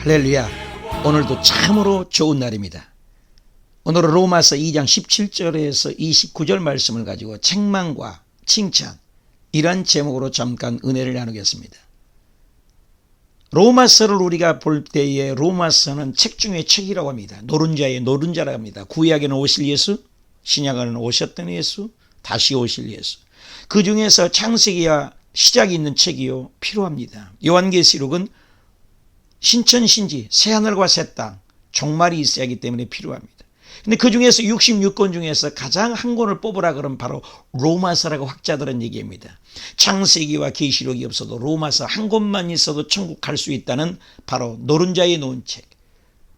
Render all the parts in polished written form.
할렐루야. 오늘도 참으로 좋은 날입니다. 오늘은 로마서 2장 17절에서 29절 말씀을 가지고 책망과 칭찬, 이런 제목으로 잠깐 은혜를 나누겠습니다. 로마서를 우리가 볼 때에 로마서는 책 중에 책이라고 합니다. 노른자의 노른자라고 합니다. 구약에는 오실 예수, 신약에는 오셨던 예수, 다시 오실 예수. 그 중에서 창세기와 시작이 있는 책이요 필요합니다. 요한계시록은 신천신지, 새하늘과 새 땅, 종말이 있어야 하기 때문에 필요합니다. 근데 그 중에서 66권 중에서 가장 한 권을 뽑으라 그러면 바로 로마서라고 학자들은 얘기합니다. 창세기와 계시록이 없어도 로마서 한 권만 있어도 천국 갈 수 있다는 바로 노른자에 놓은 책,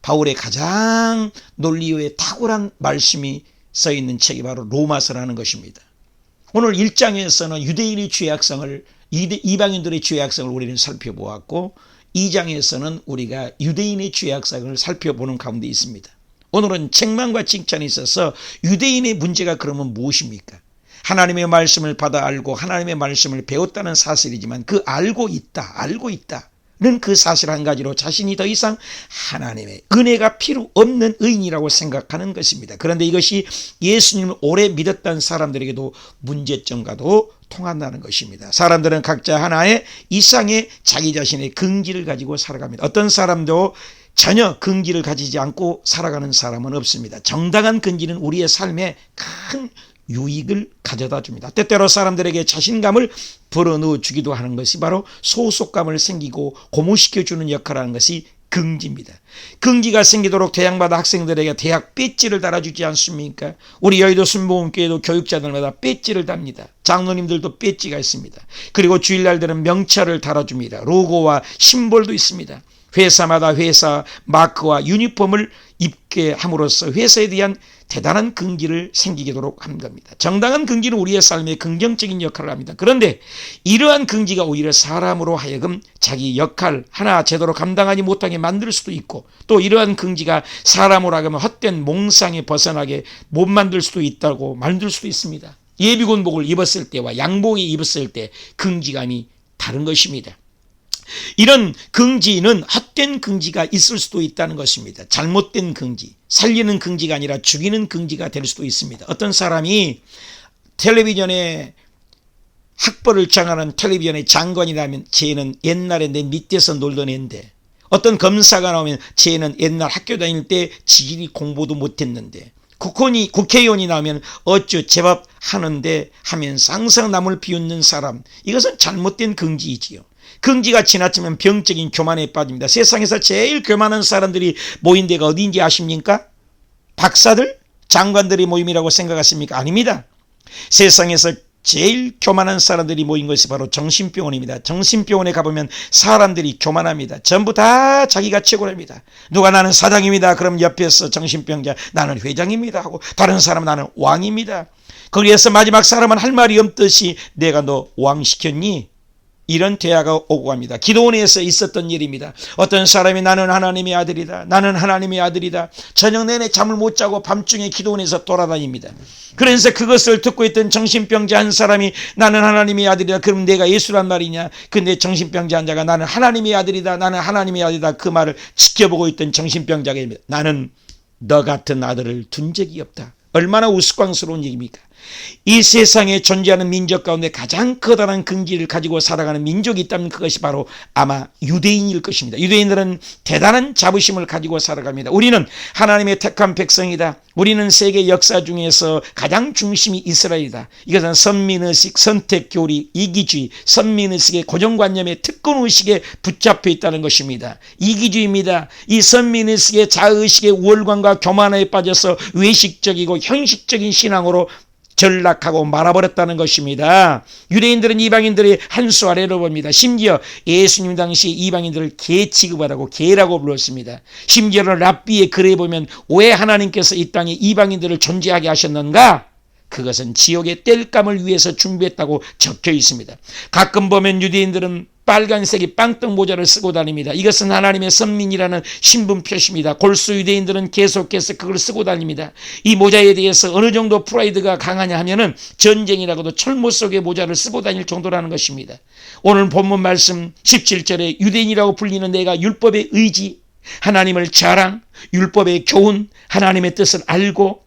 바울의 가장 논리의 탁월한 말씀이 써 있는 책이 바로 로마서라는 것입니다. 오늘 1장에서는 유대인의 죄악성을, 이방인들의 죄악성을 우리는 살펴보았고, 2장에서는 우리가 유대인의 죄악성을 살펴보는 가운데 있습니다. 오늘은 책망과 칭찬이 있어서 유대인의 문제가 그러면 무엇입니까? 하나님의 말씀을 받아 알고 하나님의 말씀을 배웠다는 사실이지만 그 알고 있다는 그 사실 한 가지로 자신이 더 이상 하나님의 은혜가 필요 없는 의인이라고 생각하는 것입니다. 그런데 이것이 예수님을 오래 믿었던 사람들에게도 문제점과도 통한다는 것입니다. 사람들은 각자 하나의 이상의 자기 자신의 긍지를 가지고 살아갑니다. 어떤 사람도 전혀 긍지를 가지지 않고 살아가는 사람은 없습니다. 정당한 긍지는 우리의 삶에 큰 유익을 가져다 줍니다. 때때로 사람들에게 자신감을 불어넣어 주기도 하는 것이 바로 소속감을 생기고 고무시켜주는 역할을 하는 것이 긍지입니다. 긍지가 생기도록 대학마다 학생들에게 대학 배지를 달아주지 않습니까? 우리 여의도 순복음교회도 교육자들마다 배지를 답니다. 장로님들도 배지가 있습니다. 그리고 주일날들은 명찰을 달아줍니다. 로고와 심볼도 있습니다. 회사마다 회사 마크와 유니폼을 입게 함으로써 회사에 대한 대단한 긍지를 생기도록 한 겁니다. 정당한 긍지는 우리의 삶에 긍정적인 역할을 합니다. 그런데 이러한 긍지가 오히려 사람으로 하여금 자기 역할 하나 제대로 감당하지 못하게 만들 수도 있고, 또 이러한 긍지가 사람으로 하여금 헛된 몽상에 벗어나게 못 만들 수도 있다고 만들 수도 있습니다. 예비군복을 입었을 때와 양복을 입었을 때 긍지감이 다른 것입니다. 이런 긍지는 헛된 긍지가 있을 수도 있다는 것입니다. 잘못된 긍지, 살리는 긍지가 아니라 죽이는 긍지가 될 수도 있습니다. 어떤 사람이 텔레비전에 학벌을 정하는 텔레비전의 장관이라면 쟤는 옛날에 내 밑에서 놀던 애인데, 어떤 검사가 나오면 쟤는 옛날 학교 다닐 때 지질이 공부도 못했는데, 국회의원이 나오면 어쭈 제법 하는데 하면서 항상 남을 비웃는 사람, 이것은 잘못된 긍지이지요. 긍지가 지나치면 병적인 교만에 빠집니다. 세상에서 제일 교만한 사람들이 모인 데가 어디인지 아십니까? 박사들, 장관들이 모임이라고 생각하십니까? 아닙니다. 세상에서 제일 교만한 사람들이 모인 것이 바로 정신병원입니다. 정신병원에 가보면 사람들이 교만합니다. 전부 다 자기가 최고랍니다. 누가 나는 사장입니다. 그럼 옆에서 정신병자 나는 회장입니다 하고, 다른 사람은 나는 왕입니다. 거기에서 마지막 사람은 할 말이 없듯이 내가 너 왕 시켰니? 이런 대화가 오고 갑니다. 기도원에서 있었던 일입니다. 어떤 사람이 나는 하나님의 아들이다, 나는 하나님의 아들이다, 저녁 내내 잠을 못 자고 밤중에 기도원에서 돌아다닙니다. 그래서 그것을 듣고 있던 정신병자 한 사람이 나는 하나님의 아들이다, 그럼 내가 예수란 말이냐? 근데 정신병자 한 자가 나는 하나님의 아들이다, 나는 하나님의 아들이다, 그 말을 지켜보고 있던 정신병자가 나는 너 같은 아들을 둔 적이 없다. 얼마나 우스꽝스러운 얘기입니까? 이 세상에 존재하는 민족 가운데 가장 커다란 긍지를 가지고 살아가는 민족이 있다면 그것이 바로 아마 유대인일 것입니다. 유대인들은 대단한 자부심을 가지고 살아갑니다. 우리는 하나님의 택한 백성이다. 우리는 세계 역사 중에서 가장 중심이 이스라엘이다. 이것은 선민의식, 선택교리, 이기주의, 선민의식의 고정관념의 특권의식에 붙잡혀 있다는 것입니다. 이기주의입니다. 이 선민의식의 자의식의 우월감과 교만에 빠져서 외식적이고 형식적인 신앙으로 전락하고 말아버렸다는 것입니다. 유대인들은 이방인들의 한 수 아래로 봅니다. 심지어 예수님 당시 이방인들을 개 취급하라고 개라고 불렀습니다. 심지어는 랍비의 글에 보면 왜 하나님께서 이 땅에 이방인들을 존재하게 하셨는가? 그것은 지옥의 땔감을 위해서 준비했다고 적혀 있습니다. 가끔 보면 유대인들은 빨간색의 빵떡 모자를 쓰고 다닙니다. 이것은 하나님의 선민이라는 신분 표시입니다. 골수 유대인들은 계속해서 그걸 쓰고 다닙니다. 이 모자에 대해서 어느 정도 프라이드가 강하냐 하면은 전쟁이라고도 철모 속의 모자를 쓰고 다닐 정도라는 것입니다. 오늘 본문 말씀 17절에 유대인이라고 불리는 내가 율법의 의지, 하나님을 자랑, 율법의 교훈, 하나님의 뜻을 알고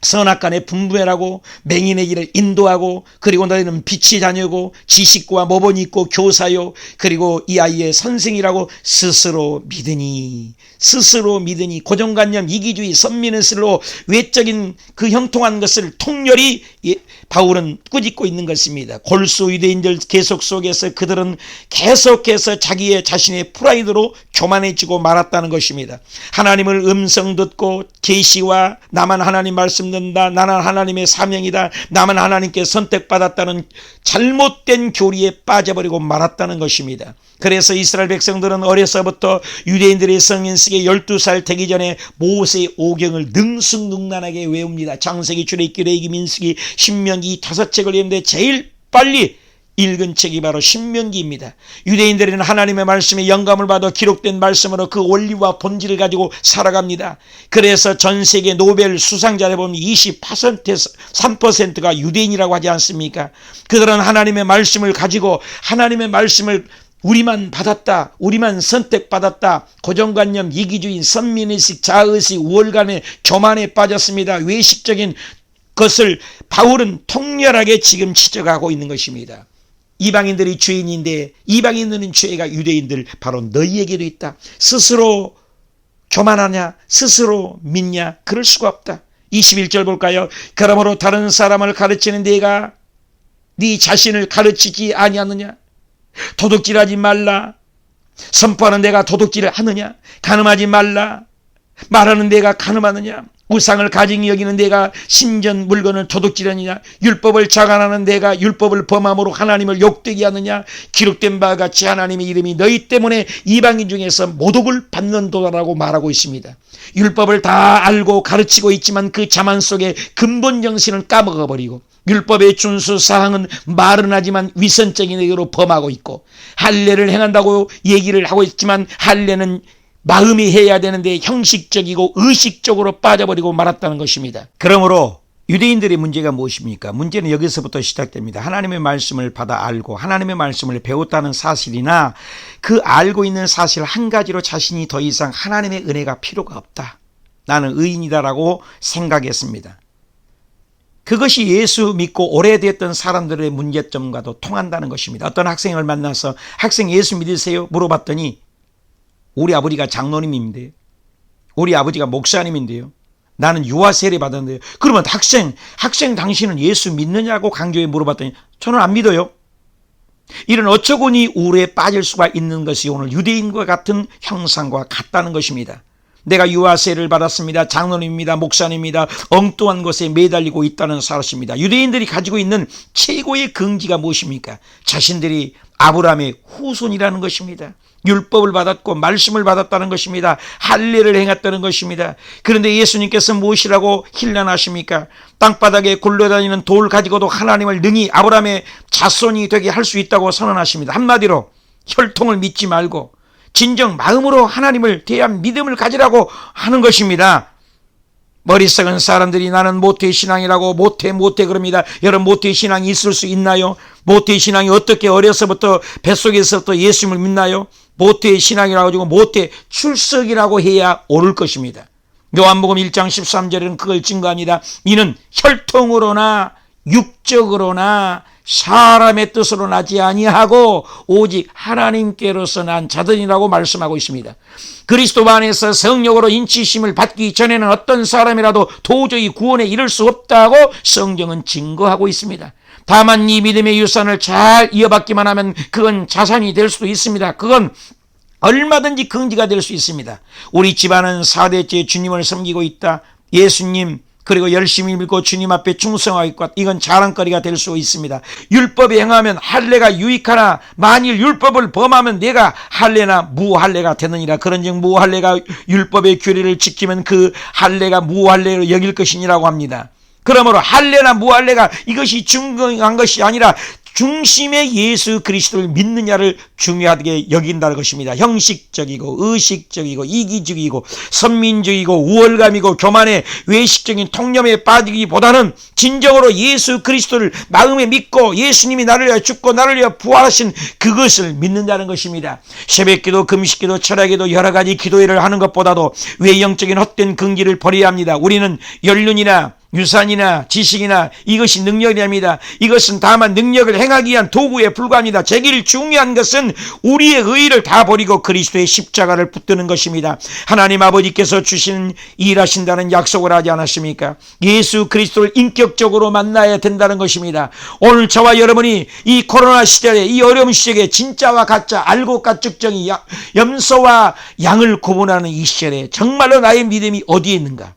선악간에 분별하고 맹인의 길을 인도하고, 그리고 너희는 빛의 자녀고 지식과 모본이 있고 교사요, 그리고 이 아이의 선생이라고 스스로 믿으니 고정관념, 이기주의, 선민의술로 외적인 그 형통한 것을 통렬히 바울은 꾸짖고 있는 것입니다. 골수 유대인들 계속 속에서 그들은 계속해서 자신의 프라이드로 교만해지고 말았다는 것입니다. 하나님을 음성 듣고 계시와 나만 하나님 말씀 듣는다, 나는 하나님의 사명이다, 나만 하나님께 선택받았다는 잘못된 교리에 빠져버리고 말았다는 것입니다. 그래서 이스라엘 백성들은 어려서부터 유대인들의 성인식에 12살 되기 전에 모세의 오경을 능숙능란하게 외웁니다. 창세기, 출애굽기, 레위기, 민수기, 신명기 5책을 읽는데 제일 빨리 읽은 책이 바로 신명기입니다. 유대인들은 하나님의 말씀에 영감을 받아 기록된 말씀으로 그 원리와 본질을 가지고 살아갑니다. 그래서 전 세계 노벨 수상자를 보면 28%에서 3%가 유대인이라고 하지 않습니까? 그들은 하나님의 말씀을 가지고 하나님의 말씀을 우리만 받았다, 우리만 선택받았다, 고정관념, 이기주의, 선민의식, 자의식, 우월감에 교만에 빠졌습니다. 외식적인 것을 바울은 통렬하게 지금 지적하고 있는 것입니다. 이방인들이 죄인인데 이방인들은 죄가 유대인들 바로 너희에게도 있다. 스스로 교만하냐, 스스로 믿냐, 그럴 수가 없다. 21절 볼까요? 그러므로 다른 사람을 가르치는 네가 네 자신을 가르치지 아니하느냐? 도둑질하지 말라. 선포하는 내가 도둑질을 하느냐? 간음하지 말라. 말하는 내가 간음하느냐? 우상을 가증히 여기는 내가 신전 물건을 도둑질하느냐? 율법을 자간하는 내가 율법을 범함으로 하나님을 욕되게 하느냐? 기록된 바와 같이 하나님의 이름이 너희 때문에 이방인 중에서 모독을 받는도다라고 말하고 있습니다. 율법을 다 알고 가르치고 있지만 그 자만 속에 근본 정신을 까먹어버리고, 율법의 준수 사항은 말은 하지만 위선적인 의도로 범하고 있고, 할례를 행한다고 얘기를 하고 있지만 할례는 마음이 해야 되는데 형식적이고 의식적으로 빠져버리고 말았다는 것입니다. 그러므로 유대인들의 문제가 무엇입니까? 문제는 여기서부터 시작됩니다. 하나님의 말씀을 받아 알고 하나님의 말씀을 배웠다는 사실이나 그 알고 있는 사실 한 가지로 자신이 더 이상 하나님의 은혜가 필요가 없다, 나는 의인이다라고 생각했습니다. 그것이 예수 믿고 오래됐던 사람들의 문제점과도 통한다는 것입니다. 어떤 학생을 만나서 학생 예수 믿으세요? 물어봤더니 우리 아버지가 장로님인데요, 우리 아버지가 목사님인데요, 나는 유아 세례 받았는데요. 그러면 학생 당신은 예수 믿느냐고 강조해 물어봤더니 저는 안 믿어요. 이런 어처구니 우울에 빠질 수가 있는 것이 오늘 유대인과 같은 형상과 같다는 것입니다. 내가 유아 세례를 받았습니다, 장로님입니다, 목사님입니다, 엉뚱한 것에 매달리고 있다는 사실입니다. 유대인들이 가지고 있는 최고의 긍지가 무엇입니까? 자신들이 아브라함의 후손이라는 것입니다. 율법을 받았고 말씀을 받았다는 것입니다. 할례를 행했다는 것입니다. 그런데 예수님께서 무엇이라고 힐난하십니까? 땅바닥에 굴러다니는 돌 가지고도 하나님을 능히 아브라함의 자손이 되게 할 수 있다고 선언하십니다. 한마디로 혈통을 믿지 말고 진정 마음으로 하나님을 대한 믿음을 가지라고 하는 것입니다. 머리 썩은 사람들이 나는 모태신앙이라고 모태 그럽니다. 여러분, 모태신앙이 있을 수 있나요? 모태신앙이 어떻게 어려서부터 뱃속에서부터 예수님을 믿나요? 모태신앙이라고 가지고 모태 출석이라고 해야 옳을 것입니다. 요한복음 1장 13절에는 그걸 증거합니다. 이는 혈통으로나 육적으로나 사람의 뜻으로 나지 아니하고 오직 하나님께로서 난 자들이라고 말씀하고 있습니다. 그리스도 안에서 성령으로 인치심을 받기 전에는 어떤 사람이라도 도저히 구원에 이를 수 없다고 성경은 증거하고 있습니다. 다만 이 믿음의 유산을 잘 이어받기만 하면 그건 자산이 될 수도 있습니다. 그건 얼마든지 긍지가 될 수 있습니다. 우리 집안은 4대째 주님을 섬기고 있다, 예수님 그리고 열심히 믿고 주님 앞에 충성하고 있고, 이건 자랑거리가 될 수 있습니다. 율법에 행하면 할례가 유익하나 만일 율법을 범하면 내가 할례나 무할례가 되느니라. 그런즉 무할례가 율법의 규례를 지키면 그 할례가 무할례로 여길 것이니라고 합니다. 그러므로 할례나 무할례가 이것이 중요한 것이 아니라 중심에 예수 그리스도를 믿느냐를 중요하게 여긴다는 것입니다. 형식적이고 의식적이고 이기적이고 선민적이고 우월감이고 교만의 외식적인 통념에 빠지기보다는 진정으로 예수 그리스도를 마음에 믿고 예수님이 나를 위하여 죽고 나를 위하여 부활하신 그것을 믿는다는 것입니다. 새벽기도, 금식기도, 철야기도 여러 가지 기도회를 하는 것보다도 외형적인 헛된 긍지를 버려야 합니다. 우리는 연륜이나 유산이나 지식이나 이것이 능력이랍니다. 이것은 다만 능력을 행하기 위한 도구에 불과합니다. 제일 중요한 것은 우리의 의의를 다 버리고 그리스도의 십자가를 붙드는 것입니다. 하나님 아버지께서 주시는 일하신다는 약속을 하지 않았습니까? 예수 그리스도를 인격적으로 만나야 된다는 것입니다. 오늘 저와 여러분이 이 코로나 시대에 이 어려운 시대에 진짜와 가짜 알고 가축정이 염소와 양을 구분하는 이 시절에 정말로 나의 믿음이 어디에 있는가?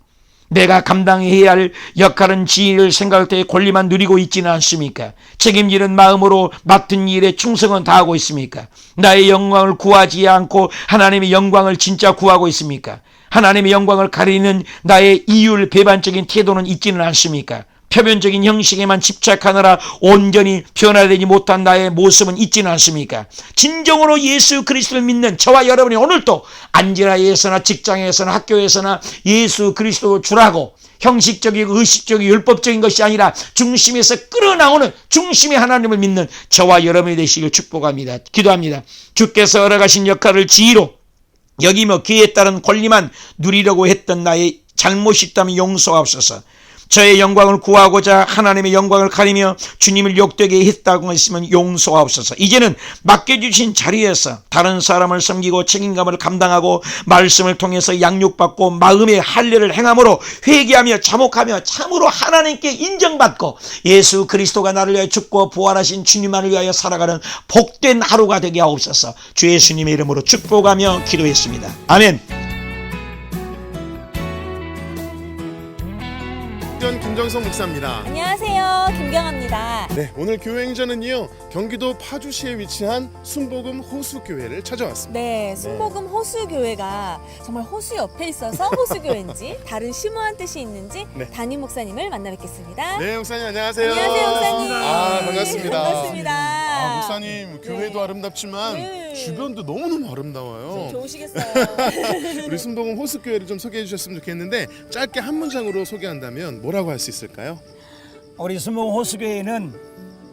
내가 감당해야 할 역할은 지혜를 생각할 때의 권리만 누리고 있지는 않습니까? 책임지는 마음으로 맡은 일에 충성은 다하고 있습니까? 나의 영광을 구하지 않고 하나님의 영광을 진짜 구하고 있습니까? 하나님의 영광을 가리는 나의 이율 배반적인 태도는 있지는 않습니까? 표면적인 형식에만 집착하느라 온전히 변화되지 못한 나의 모습은 있지는 않습니까? 진정으로 예수 그리스도를 믿는 저와 여러분이 오늘도 안지라에서나 직장에서나 학교에서나 예수 그리스도 주라고 형식적이고 의식적이고 율법적인 것이 아니라 중심에서 끌어나오는 중심의 하나님을 믿는 저와 여러분이 되시길 축복합니다. 기도합니다. 주께서 허락하신 역할을 지혜로 여기며 기회에 따른 권리만 누리려고 했던 나의 잘못이 있다면 용서하옵소서. 저의 영광을 구하고자 하나님의 영광을 가리며 주님을 욕되게 했다고 했으면 용서하옵소서. 이제는 맡겨주신 자리에서 다른 사람을 섬기고 책임감을 감당하고 말씀을 통해서 양육받고 마음의 할례를 행함으로 회개하며 자목하며 참으로 하나님께 인정받고 예수 그리스도가 나를 위하여 죽고 부활하신 주님만을 위하여 살아가는 복된 하루가 되게 하옵소서. 주 예수님의 이름으로 축복하며 기도했습니다. 아멘. 김정성 목사입니다. 안녕하세요. 김경아입니다. 네, 오늘 교회 행전은요 경기도 파주시에 위치한 순복음 호수교회를 찾아왔습니다. 네, 순복음 호수교회가 정말 호수 옆에 있어서 호수교회인지 다른 심오한 뜻이 있는지 담임 목사님을 만나 뵙겠습니다. 네, 목사님 안녕하세요. 안녕하세요, 목사님. 반갑습니다. 반갑습니다. 목사님 교회도 네. 아름답지만 네. 주변도 너무너무 아름다워요. 좋으시겠어요. 우리 순복음 호수교회를 좀 소개해 주셨으면 좋겠는데 짧게 한 문장으로 소개한다면 뭐라고 할 수 있을까요? 우리 순복음 호수교회는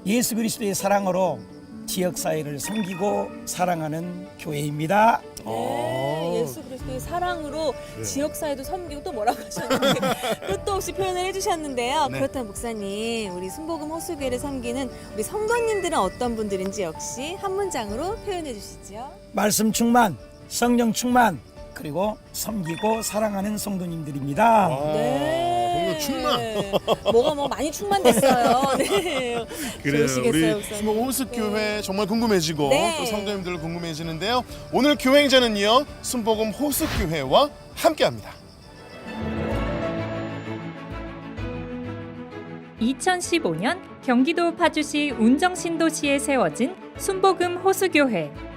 예수 그리스도의 사랑으로 지역사회를 섬기고 사랑하는 교회입니다. 네, 예수 그리스도의 사랑으로 지역사회도 섬기고 또 뭐라고 하셨는데 끝도 없이 표현을 해주셨는데요. 네. 그렇다면 목사님, 우리 순복음 호수교회를 섬기는 우리 성도님들은 어떤 분들인지 역시 한 문장으로 표현해 주시죠. 말씀 충만, 성령 충만, 그리고 섬기고 사랑하는 성도님들입니다. 뭔가 충만. 뭐가 많이 충만됐어요. 네. 그래요. 좋으시겠어요, 우리 목사님. 순복음 호수교회 정말 궁금해지고 네. 또 성도님들 궁금해지는데요. 오늘 교회 행전은요 순복음 호수교회와 함께합니다. 2015년 경기도 파주시 운정신도시에 세워진 순복음 호수교회.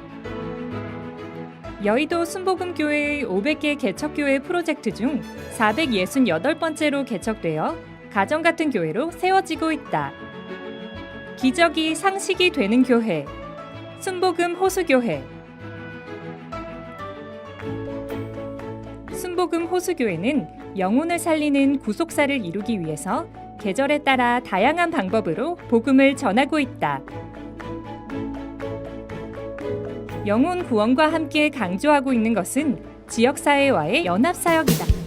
여의도 순복음교회의 500개 개척교회 프로젝트 중 468번째로 개척되어 가정같은 교회로 세워지고 있다. 기적이 상식이 되는 교회, 순복음 호수교회. 순복음 호수교회는 영혼을 살리는 구속사를 이루기 위해서 계절에 따라 다양한 방법으로 복음을 전하고 있다. 영혼 구원과 함께 강조하고 있는 것은 지역사회와의 연합사역이다.